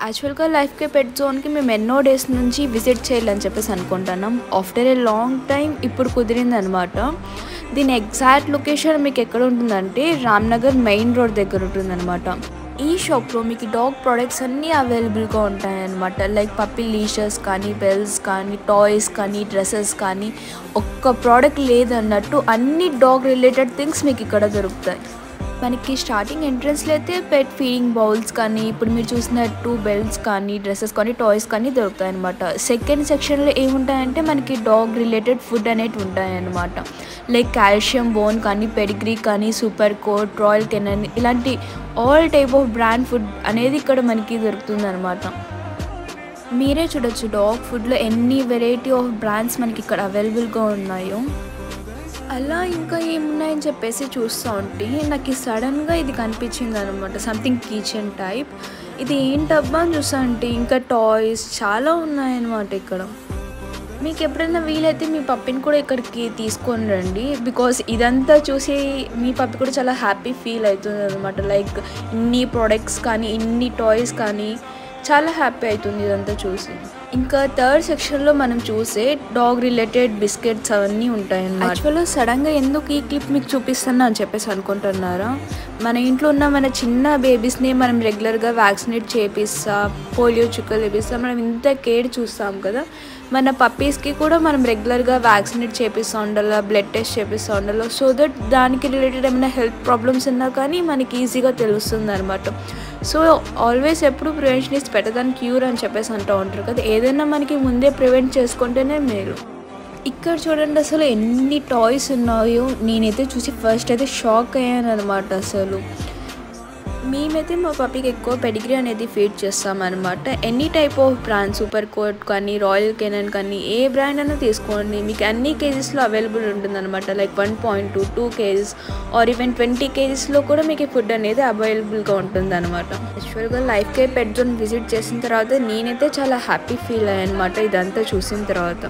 యాక్చువల్‌గా లైఫ్‌కే పెట్ జోన్‌కి మేము ఎన్నో డేస్ నుంచి విజిట్ చేయాలని చెప్పేసి అనుకుంటున్నాం. ఆఫ్టర్ ఏ లాంగ్ టైమ్ ఇప్పుడు కుదిరిందనమాట. దీని ఎగ్జాక్ట్ లొకేషన్ మీకు ఎక్కడ ఉంటుందంటే రామ్‌నగర్ మెయిన్ రోడ్ దగ్గర ఉంటుందనమాట. ఈ షాప్‌లో మీకు డాగ్ ప్రొడక్ట్స్ అన్నీ అవైలబుల్‌గా ఉంటాయన్నమాట. లైక్ పప్పీ లీషెస్ కానీ, బెల్స్ కానీ, టాయ్స్ కానీ, డ్రెసెస్ కానీ ఒక్క ప్రోడక్ట్ లేదన్నట్టు అన్ని డాగ్ రిలేటెడ్ థింగ్స్ మీకు ఇక్కడ దొరుకుతాయి. మనకి స్టార్టింగ్ ఎంట్రన్స్‌లో అయితే పెట్ ఫీడింగ్ బౌల్స్ కానీ, ఇప్పుడు మీరు చూసినట్టు బెల్ట్స్ కానీ, డ్రెసెస్ కానీ, టాయ్స్ కానీ దొరుకుతాయన్నమాట. సెకండ్ సెక్షన్‌లో ఏముంటాయంటే మనకి డాగ్ రిలేటెడ్ ఫుడ్ అనేటివి ఉంటాయన్నమాట. లైక్ కాల్షియం బోన్ కానీ, పెడిగ్రీ కానీ, సూపర్ కోట్, రాయల్ కెనన్ ఇలాంటి all type of brand food అనేది ఇక్కడ మనకి దొరుకుతుందన్నమాట. మీరే చూడొచ్చు డాగ్ ఫుడ్‌లో ఎన్ని వెరైటీ ఆఫ్ బ్రాండ్స్ మనకి ఇక్కడ అవైలబుల్‌గా ఉన్నాయో. అలా ఇంకా ఏమున్నాయని చెప్పేసి చూస్తూ ఉంటే నాకు సడన్గా ఇది కనిపించింది అనమాట. Something kitchen type. ఇది ఏంటబ్బా అని చూస్తా అంటే ఇంకా టాయ్స్ చాలా ఉన్నాయన్నమాట ఇక్కడ. మీకు ఎప్పుడైనా వీలైతే మీ పప్పిని కూడా ఇక్కడికి తీసుకొని రండి. బికాస్ ఇదంతా చూసి మీ పప్పి కూడా చాలా హ్యాపీ ఫీల్ అవుతుంది అనమాట. లైక్ ఇన్ని ప్రోడక్ట్స్ కానీ, ఇన్ని టాయ్స్ కానీ చాలా హ్యాపీ అవుతుంది ఇదంతా చూసి. ఇంకా థర్డ్ సెక్షన్లో మనం చూసే డాగ్ రిలేటెడ్ బిస్కెట్స్ అవన్నీ ఉంటాయన్నమాట. యాక్చువల్గా సడన్గా ఎందుకు ఈ క్లిప్ మీకు చూపిస్తున్నా అని చెప్పేసి అనుకుంటున్నారా? మన ఇంట్లో ఉన్న మన చిన్న బేబీస్ని మనం రెగ్యులర్గా వ్యాక్సినేట్ చేపిస్తా, పోలియో చుక్కలు వేపిస్తా, మనం ఇంత కేర్ చూస్తాం కదా. మన పప్పీస్కి కూడా మనం రెగ్యులర్గా వ్యాక్సినేట్ చేపిస్తూ ఉండాలి, బ్లడ్ టెస్ట్ చేపిస్తూ ఉండాలి. సో దట్ దానికి రిలేటెడ్ ఏమైనా హెల్త్ ప్రాబ్లమ్స్ ఉన్నా కానీ మనకి ఈజీగా తెలుస్తుంది అనమాట. సో ఆల్వేస్ ఎప్పుడు prevention is better than cure అని చెప్పేసి అంటూ ఉంటారు కదా. ఏదైనా మనకి ముందే ప్రివెంట్ చేసుకుంటేనే మేలు. ఇక్కడ చూడండి అసలు ఎన్ని టాయ్స్ ఉన్నాయో. నేనైతే చూసి ఫస్ట్ అయితే షాక్ అయ్యాను అనమాట. అసలు మేమైతే మా పప్పీకి ఎక్కువ పెడిగ్రీ అనేది ఫీడ్ చేస్తామన్నమాట. Any type of brand, super coat కానీ, రాయల్ కెనన్ కానీ ఏ బ్రాండ్ అయినా తీసుకోండి, మీకు అన్ని కేజెస్లో అవైలబుల్ ఉంటుందన్నమాట. లైక్ 1.2, 2 kgs ఆర్ ఈవెన్ 20 kgsలో కూడా మీకు ఫుడ్ అనేది అవైలబుల్గా ఉంటుంది అనమాట. యాక్చువల్గా Life Care Pet Zone visit చేసిన తర్వాత నేనైతే చాలా హ్యాపీ ఫీల్ అయ్యాను అనమాట ఇదంతా చూసిన తర్వాత.